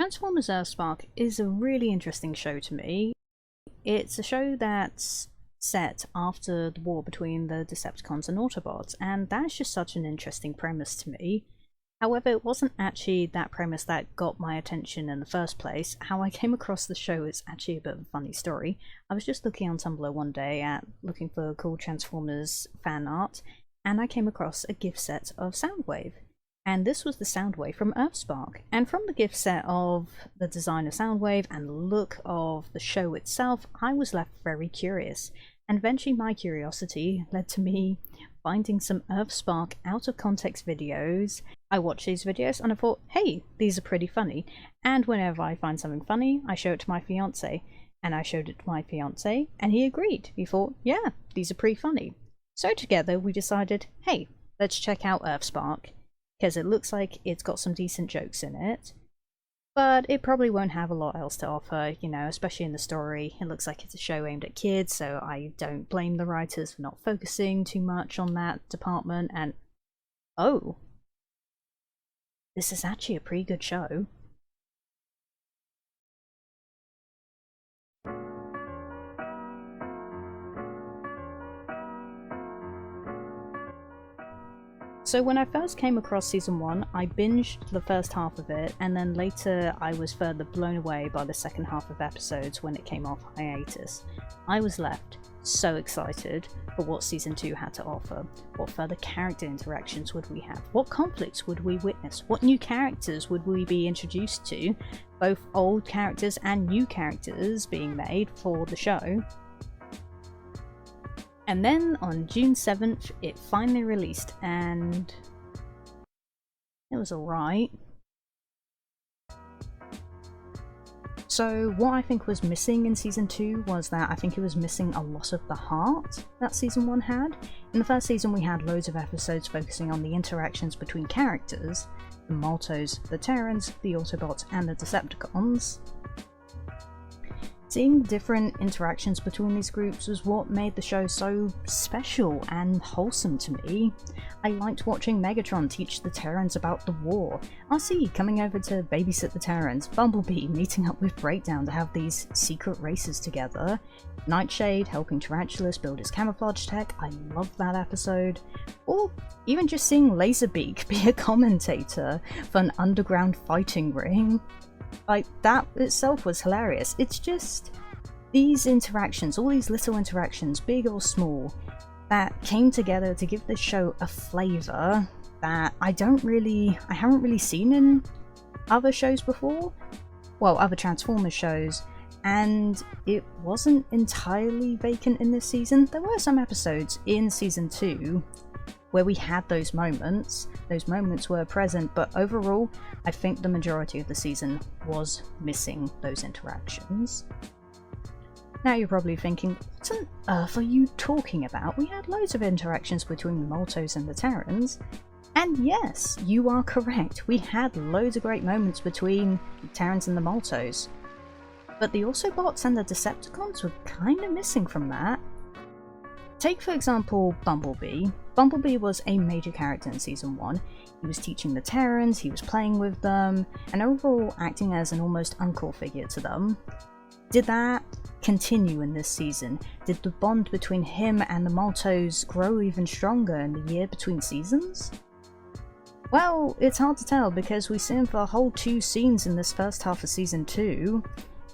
Transformers Earthspark is a really interesting show to me. It's a show that's set after the war between the Decepticons and Autobots, and that's just such an interesting premise to me. However, it wasn't actually that premise that got my attention in the first place. How I came across the show is actually a bit of a funny story. I was just looking on Tumblr one day looking for cool Transformers fan art, and I came across a gift set of Soundwave. And this was the Soundwave from Earthspark. And from the gift set of the design of Soundwave and the look of the show itself, I was left very curious. And eventually my curiosity led to me finding some Earthspark out of context videos. I watched these videos and I thought, hey, these are pretty funny. And whenever I find something funny, I show it to my fiance. And I showed it to my fiance and he agreed. He thought, yeah, these are pretty funny. So together we decided, hey, let's check out Earthspark, because it looks like it's got some decent jokes in it, but it probably won't have a lot else to offer, you know, especially in the story. It looks like it's a show aimed at kids, so I don't blame the writers for not focusing too much on that department. And oh, this is actually a pretty good show. So when I first came across season 1, I binged the first half of it, and then later I was further blown away by the second half of episodes when it came off hiatus. I was left so excited for what season 2 had to offer. What further character interactions would we have? What conflicts would we witness? What new characters would we be introduced to? Both old characters and new characters being made for the show. And then on June 7th, it finally released, and it was alright. So what I think was missing in season 2 was that I think it was missing a lot of the heart that season 1 had. In the first season we had loads of episodes focusing on the interactions between characters, the Maltos, the Terrans, the Autobots and the Decepticons. Seeing the different interactions between these groups was what made the show so special and wholesome to me. I liked watching Megatron teach the Terrans about the war, RC coming over to babysit the Terrans, Bumblebee meeting up with Breakdown to have these secret races together, Nightshade helping Tarantulas build his camouflage tech, I loved that episode, or even just seeing Laserbeak be a commentator for an underground fighting ring. Like, that itself was hilarious. It's just these interactions, all these little interactions, big or small, that came together to give this show a flavour that I haven't really seen in other shows before. Well, other Transformers shows, and it wasn't entirely vacant in this season. There were some episodes in season 2 where we had those moments were present, but overall, I think the majority of the season was missing those interactions. Now you're probably thinking, what on earth are you talking about? We had loads of interactions between the Maltos and the Terrans. And yes, you are correct, we had loads of great moments between the Terrans and the Maltos. But the Autobots and the Decepticons were kinda missing from that. Take for example Bumblebee. Bumblebee was a major character in season 1. He was teaching the Terrans, he was playing with them, and overall acting as an almost uncle figure to them. Did that continue in this season? Did the bond between him and the Maltos grow even stronger in the year between seasons? Well, it's hard to tell because we see him for a whole 2 scenes in this first half of season 2,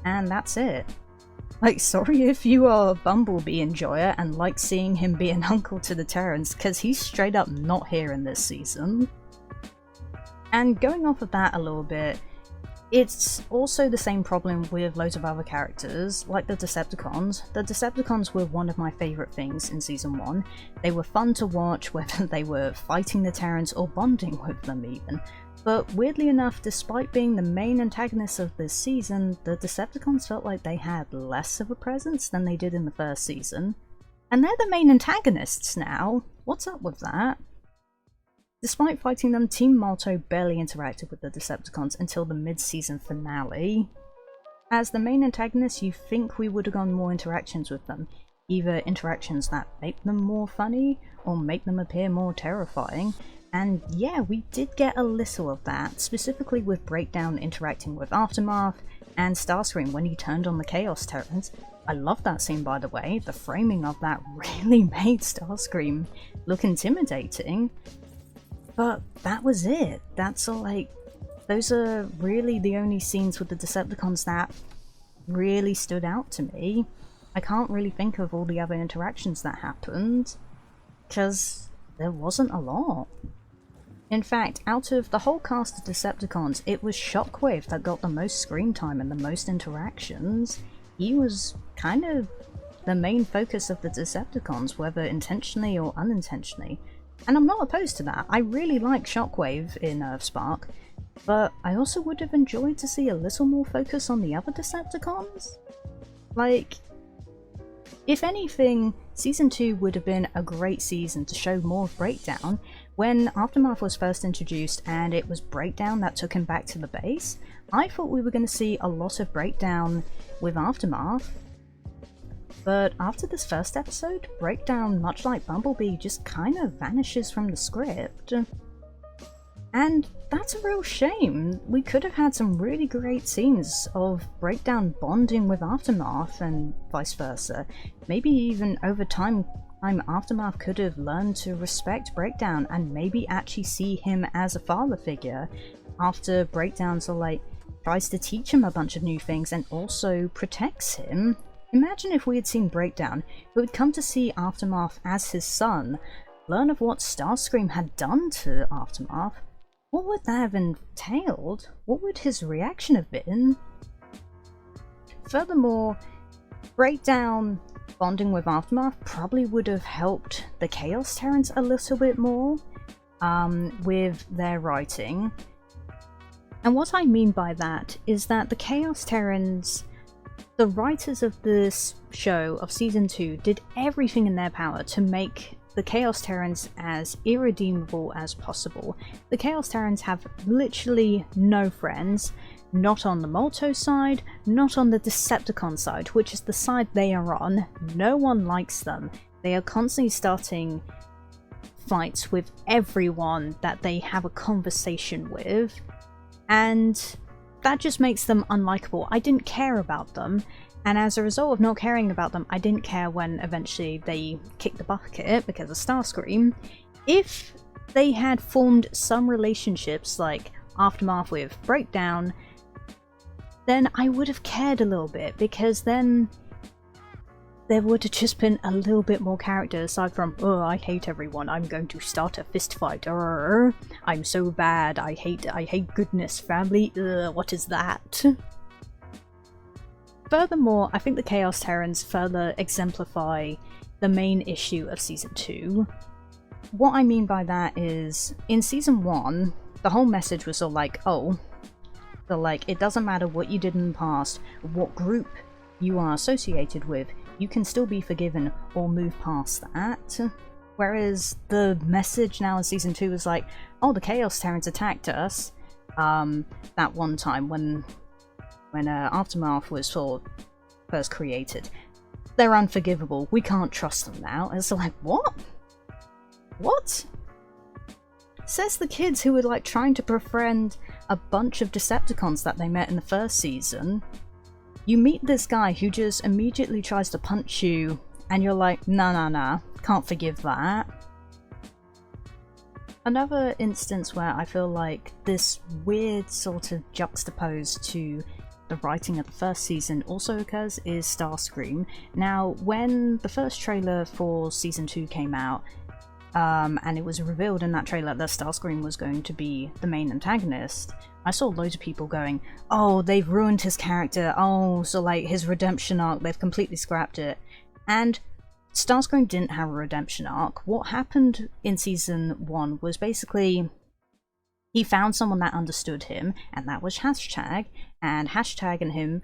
and that's it. Like, sorry if you are a Bumblebee enjoyer and like seeing him be an uncle to the Terrans, because he's straight up not here in this season. And going off of that a little bit, it's also the same problem with loads of other characters, like the Decepticons. The Decepticons were one of my favourite things in season 1. They were fun to watch, whether they were fighting the Terrans or bonding with them even. But weirdly enough, despite being the main antagonists of this season, the Decepticons felt like they had less of a presence than they did in the first season. And they're the main antagonists now. What's up with that? Despite fighting them, Team Malto barely interacted with the Decepticons until the mid-season finale. As the main antagonists, you think we would have gotten more interactions with them. Either interactions that make them more funny, or make them appear more terrifying. And yeah, we did get a little of that, specifically with Breakdown interacting with Aftermath and Starscream when he turned on the Chaos Terrans. I love that scene, by the way. The framing of that really made Starscream look intimidating. But that was it. That's all, like, those are really the only scenes with the Decepticons that really stood out to me. I can't really think of all the other interactions that happened, because there wasn't a lot. In fact, out of the whole cast of Decepticons, it was Shockwave that got the most screen time and the most interactions. He was kind of the main focus of the Decepticons, whether intentionally or unintentionally. And I'm not opposed to that. I really like Shockwave in Earthspark, but I also would have enjoyed to see a little more focus on the other Decepticons. Like, if anything, Season 2 would have been a great season to show more of Breakdown. When Aftermath was first introduced and it was Breakdown that took him back to the base, I thought we were going to see a lot of Breakdown with Aftermath. But after this first episode, Breakdown, much like Bumblebee, just kind of vanishes from the script. And that's a real shame. We could have had some really great scenes of Breakdown bonding with Aftermath and vice versa. Maybe even over time Aftermath could have learned to respect Breakdown and maybe actually see him as a father figure after Breakdown tries to teach him a bunch of new things and also protects him. Imagine if we had seen Breakdown, who had come to see Aftermath as his son, learn of what Starscream had done to Aftermath. What would that have entailed? What would his reaction have been? Furthermore, Breakdown bonding with Aftermath probably would have helped the Chaos Terrans a little bit more with their writing. And what I mean by that is that the Chaos Terrans, the writers of this show, of Season 2, did everything in their power to make the Chaos Terrans as irredeemable as possible. The Chaos Terrans have literally no friends, not on the Molto side, not on the Decepticon side, which is the side they are on. No one likes them. They are constantly starting fights with everyone that they have a conversation with, and that just makes them unlikable. I didn't care about them, and as a result of not caring about them, I didn't care when eventually they kicked the bucket because of Starscream. If they had formed some relationships like Aftermath with Breakdown, then I would have cared a little bit, because then there would have just been a little bit more character aside from, oh, I hate everyone, I'm going to start a fist fight, I'm so bad, I hate goodness, family, what is that? Furthermore, I think the Chaos Terrans further exemplify the main issue of Season 2. What I mean by that is, in Season 1, the whole message was all like, oh, so like, it doesn't matter what you did in the past, what group you are associated with, you can still be forgiven or move past that. Whereas the message now in Season 2 is like, oh, the Chaos Terrans attacked us that one time when Aftermath was first created. They're unforgivable, we can't trust them now. And it's like, what? What? Says the kids who were like trying to befriend a bunch of Decepticons that they met in the first season. You meet this guy who just immediately tries to punch you, and you're like, nah, can't forgive that. Another instance where I feel like this weird sort of juxtaposed to the writing of the first season also occurs is Starscream. Now, when the first trailer for Season 2 came out, and it was revealed in that trailer that Starscream was going to be the main antagonist, I saw loads of people going, oh, they've ruined his character, oh, so like his redemption arc, they've completely scrapped it. And Starscream didn't have a redemption arc. What happened in Season 1 was basically he found someone that understood him, and that was Hashtag, and Hashtag and him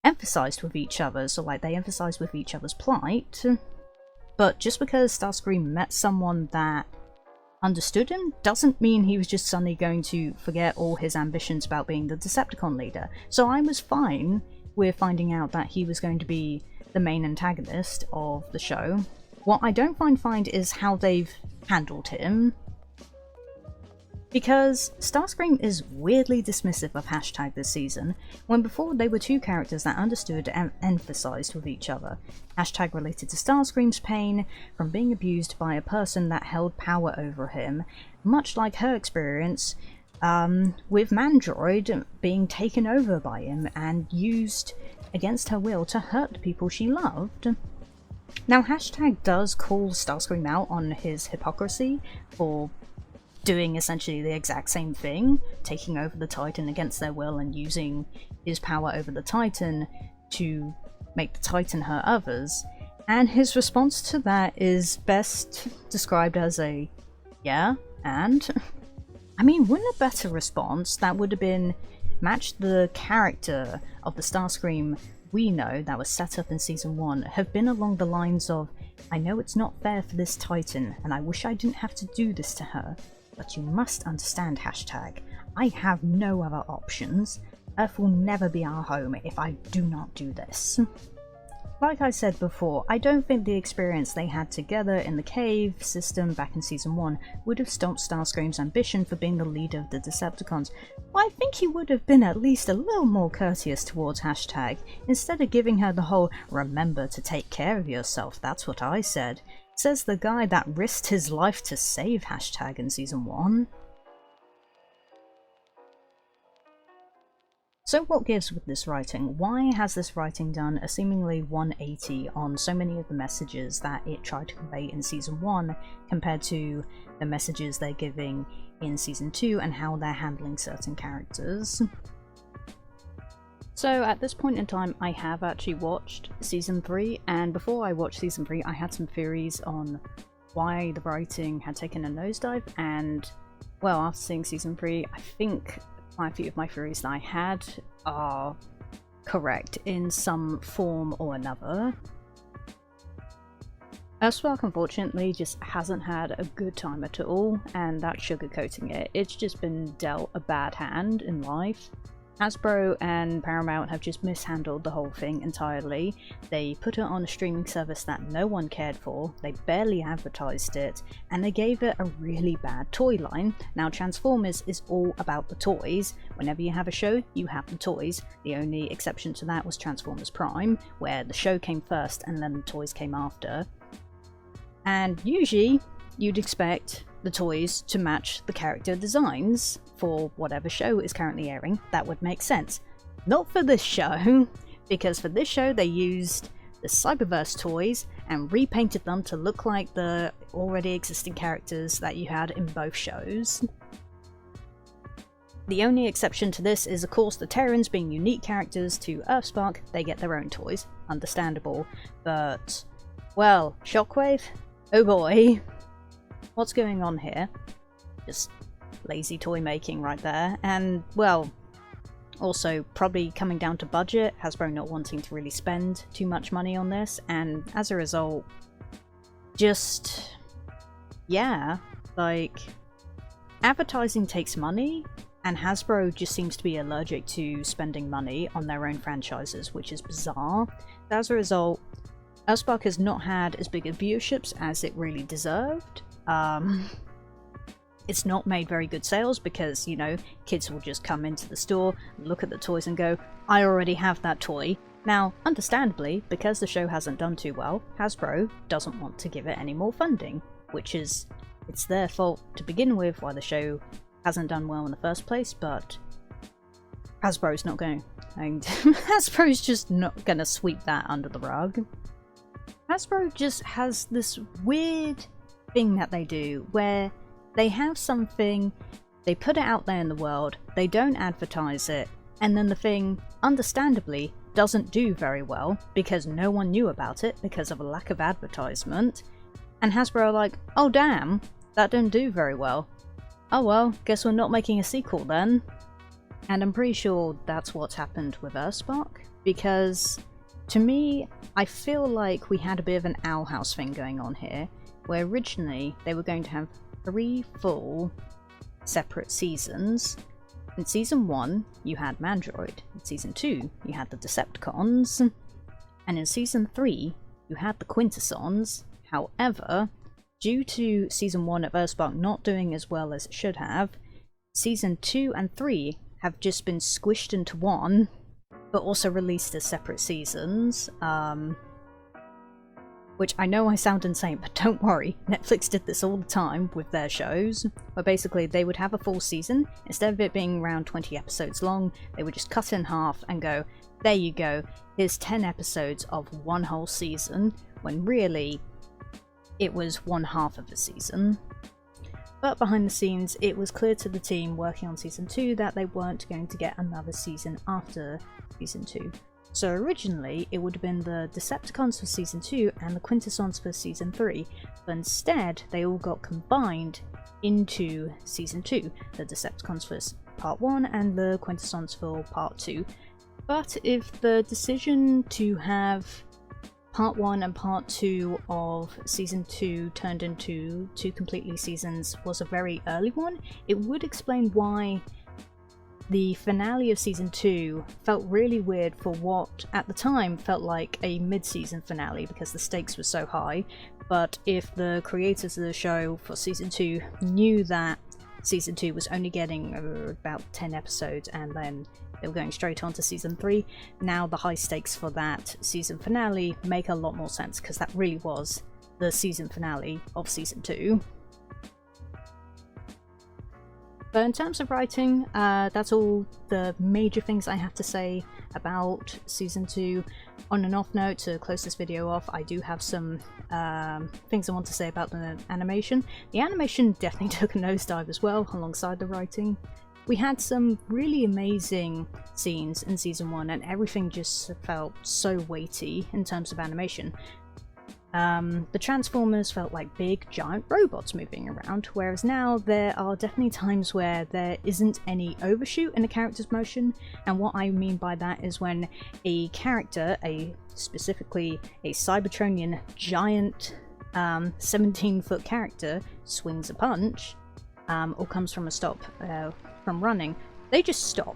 emphasized with each other, so like they emphasized with each other's plight. But just because Starscream met someone that understood him doesn't mean he was just suddenly going to forget all his ambitions about being the Decepticon leader. So I was fine with finding out that he was going to be the main antagonist of the show. What I don't find fine is how they've handled him. Because Starscream is weirdly dismissive of hashtag this season, when before they were two characters that understood and emphasised with each other. Hashtag related to Starscream's pain from being abused by a person that held power over him, much like her experience with Mandroid being taken over by him and used against her will to hurt the people she loved. Now, hashtag does call Starscream out on his hypocrisy for doing essentially the exact same thing, taking over the Titan against their will and using his power over the Titan to make the Titan hurt others. And his response to that is best described as a, yeah, and? I mean, wouldn't a better response that would have been match the character of the Starscream we know that was set up in Season 1 have been along the lines of, I know it's not fair for this Titan, and I wish I didn't have to do this to her, but you must understand, hashtag, I have no other options. Earth will never be our home if I do not do this. Like I said before, I don't think the experience they had together in the cave system back in Season 1 would have stopped Starscream's ambition for being the leader of the Decepticons, but I think he would have been at least a little more courteous towards hashtag, instead of giving her the whole remember to take care of yourself, that's what I said, says the guy that risked his life to save hashtag in Season 1. So what gives with this writing? Why has this writing done a seemingly 180 on so many of the messages that it tried to convey in Season 1 compared to the messages they're giving in Season 2 and how they're handling certain characters? So at this point in time I have actually watched Season 3, and before I watched Season 3 I had some theories on why the writing had taken a nosedive, and well, after seeing Season 3 I think quite a few of my theories that I had are correct in some form or another. Earthspark unfortunately just hasn't had a good time at all, and that's sugarcoating it. It's just been dealt a bad hand in life. Hasbro and Paramount have just mishandled the whole thing entirely. They put it on a streaming service that no one cared for, they barely advertised it, and they gave it a really bad toy line. Now Transformers is all about the toys. Whenever you have a show, you have the toys. The only exception to that was Transformers Prime, where the show came first and then the toys came after. And usually, you'd expect the toys to match the character designs for whatever show is currently airing. That would make sense. Not for this show, because for this show they used the Cyberverse toys and repainted them to look like the already existing characters that you had in both shows. The only exception to this is of course the Terrans, being unique characters to Earthspark, they get their own toys. Understandable, but well, Shockwave? Oh boy. What's going on here? Just lazy toy making right there, and well, also probably coming down to budget, Hasbro not wanting to really spend too much money on this, and as a result, just, yeah, like, advertising takes money, and Hasbro just seems to be allergic to spending money on their own franchises, which is bizarre. As a result, Earthspark has not had as big a viewerships as it really deserved. It's not made very good sales because, you know, kids will just come into the store, look at the toys and go, I already have that toy. Now, understandably, because the show hasn't done too well, Hasbro doesn't want to give it any more funding, which is, it's their fault to begin with why the show hasn't done well in the first place, but Hasbro's not going, and Hasbro's just not gonna sweep that under the rug. Hasbro just has this weird thing that they do where they have something, they put it out there in the world, they don't advertise it, and then the thing, understandably, doesn't do very well because no one knew about it because of a lack of advertisement, and Hasbro are like, oh damn, that didn't do very well. Oh well, guess we're not making a sequel then. And I'm pretty sure that's what's happened with Earthspark, because to me, I feel like we had a bit of an Owl House thing going on here, where originally they were going to have 3 full separate seasons. In Season 1, you had Mandroid. In Season 2, you had the Decepticons. And in Season 3, you had the Quintasons. However, due to Season 1 of Earthspark not doing as well as it should have, season 2 and 3 have just been squished into one, but also released as separate seasons. Which I know I sound insane, but don't worry, Netflix did this all the time with their shows, where basically they would have a full season. Instead of it being around 20 episodes long, they would just cut it in half and go, there you go, here's 10 episodes of one whole season, when really it was one half of a season. But behind the scenes, it was clear to the team working on season 2 that they weren't going to get another season after season 2. So originally, it would have been the Decepticons for season 2 and the Quintasons for season 3, but instead they all got combined into season 2, the Decepticons for part 1 and the Quintasons for part 2. But if the decision to have part 1 and part 2 of season 2 turned into 2 completely seasons was a very early one, it would explain why the finale of season 2 felt really weird for what at the time felt like a mid-season finale because the stakes were so high. But if the creators of the show for season 2 knew that season 2 was only getting about 10 episodes and then they were going straight on to season 3, now the high stakes for that season finale make a lot more sense because that really was the season finale of season 2. But in terms of writing, that's all the major things I have to say about Season 2. On an off note, to close this video off, I do have some things I want to say about the animation. The animation definitely took a nosedive as well, alongside the writing. We had some really amazing scenes in Season 1, and everything just felt so weighty in terms of animation. The Transformers felt like big, giant robots moving around, whereas now there are definitely times where there isn't any overshoot in a character's motion, and what I mean by that is when a character, specifically a cybertronian giant 17-foot character, swings a punch, or comes from a stop from running, they just stop.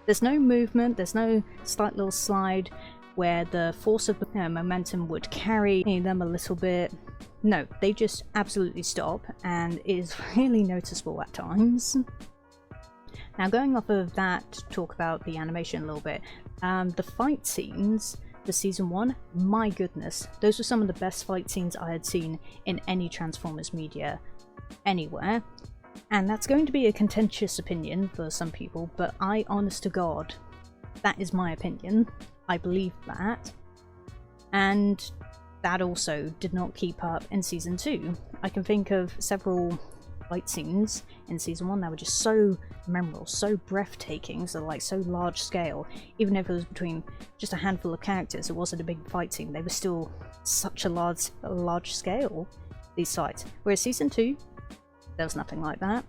There's no movement, there's no slight little slide where the force of the momentum would carry them a little bit. No, they just absolutely stop, and it is really noticeable at times. Now, going off of that to talk about the animation a little bit, the fight scenes for Season 1, my goodness, those were some of the best fight scenes I had seen in any Transformers media anywhere. And that's going to be a contentious opinion for some people, but honest to God, that is my opinion. I believe that. And that also did not keep up in Season 2. I can think of several fight scenes in Season 1 that were just so memorable, so breathtaking, so like so large scale. Even if it was between just a handful of characters, it wasn't a big fight scene, they were still such a large scale, these fights. Whereas Season 2, there was nothing like that.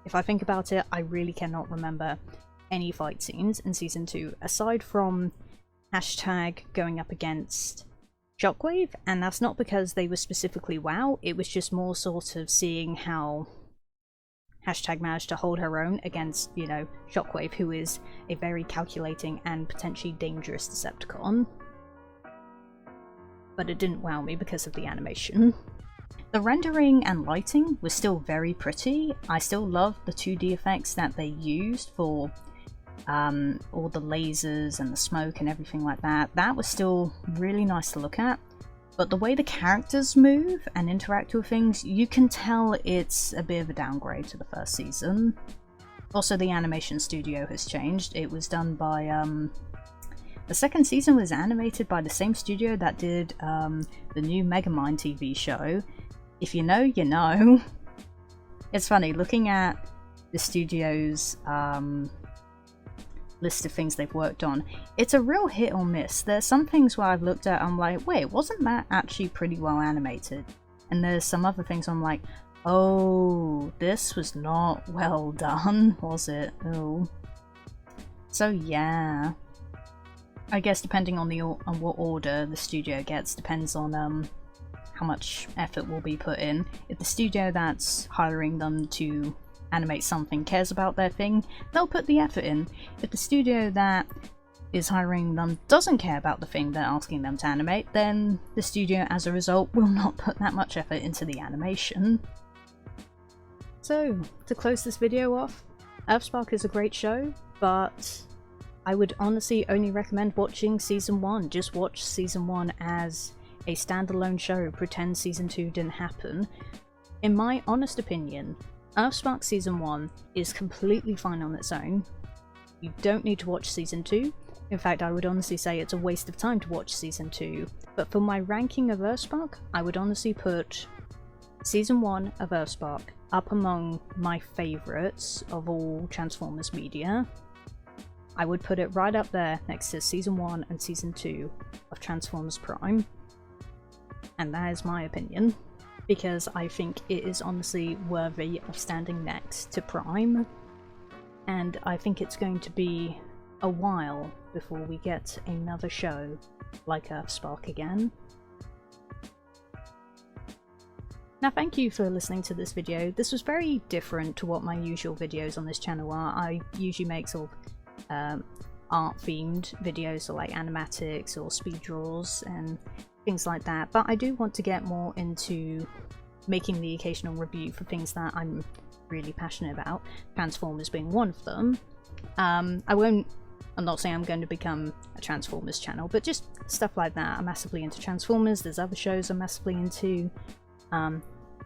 If I think about it, I really cannot remember any fight scenes in Season 2, aside from Hashtag going up against Shockwave, and that's not because they were specifically WoW, it was just more sort of seeing how Hashtag managed to hold her own against, you know, Shockwave, who is a very calculating and potentially dangerous Decepticon. But it didn't wow me because of the animation. The rendering and lighting was still very pretty. I still love the 2D effects that they used for all the lasers and the smoke and everything like that. That was still really nice to look at. But the way the characters move and interact with things, you can tell it's a bit of a downgrade to the first season. Also, the animation studio has changed. It was done by the second season was animated by the same studio that did the new Megamind TV show. If you know, you know. It's funny, looking at the studio's list of things they've worked on, it's a real hit or miss. There's some things where I've looked at, I'm like, wait, wasn't that actually pretty well animated? And there's some other things I'm like, oh, this was not well done, was it? Oh. So yeah. I guess depending on what order the studio gets depends on how much effort will be put in. If the studio that's hiring them to animate something cares about their thing, they'll put the effort in. If the studio that is hiring them doesn't care about the thing they're asking them to animate, then the studio as a result will not put that much effort into the animation. So, to close this video off, Earthspark is a great show, but I would honestly only recommend watching Season 1. Just watch Season 1 as a standalone show, pretend Season 2 didn't happen. In my honest opinion, Earthspark Season 1 is completely fine on its own. You don't need to watch Season 2. In fact, I would honestly say it's a waste of time to watch Season 2. But for my ranking of Earthspark, I would honestly put Season 1 of Earthspark up among my favourites of all Transformers media. I would put it right up there next to Season 1 and Season 2 of Transformers Prime. And that is my opinion, because I think it is honestly worthy of standing next to Prime. And I think it's going to be a while before we get another show like Earthspark again. Now, thank you for listening to this video. This was very different to what my usual videos on this channel are. I usually make sort of art-themed videos, so like animatics or speed draws and things like that, but I do want to get more into making the occasional review for things that I'm really passionate about, Transformers being one of them. I'm not saying I'm going to become a Transformers channel, but just stuff like that. I'm massively into Transformers. There's other shows I'm massively into,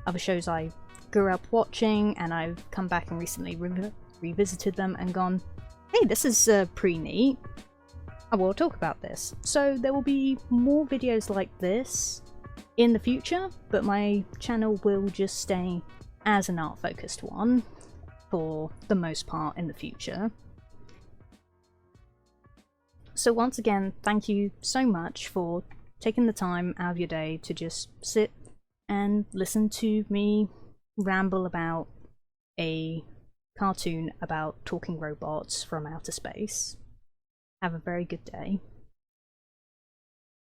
other shows I grew up watching, and I've come back and recently revisited them and gone, hey, this is pretty neat. I will talk about this. So there will be more videos like this in the future, but my channel will just stay as an art-focused one for the most part in the future. So once again, thank you so much for taking the time out of your day to just sit and listen to me ramble about a cartoon about talking robots from outer space. Have a very good day.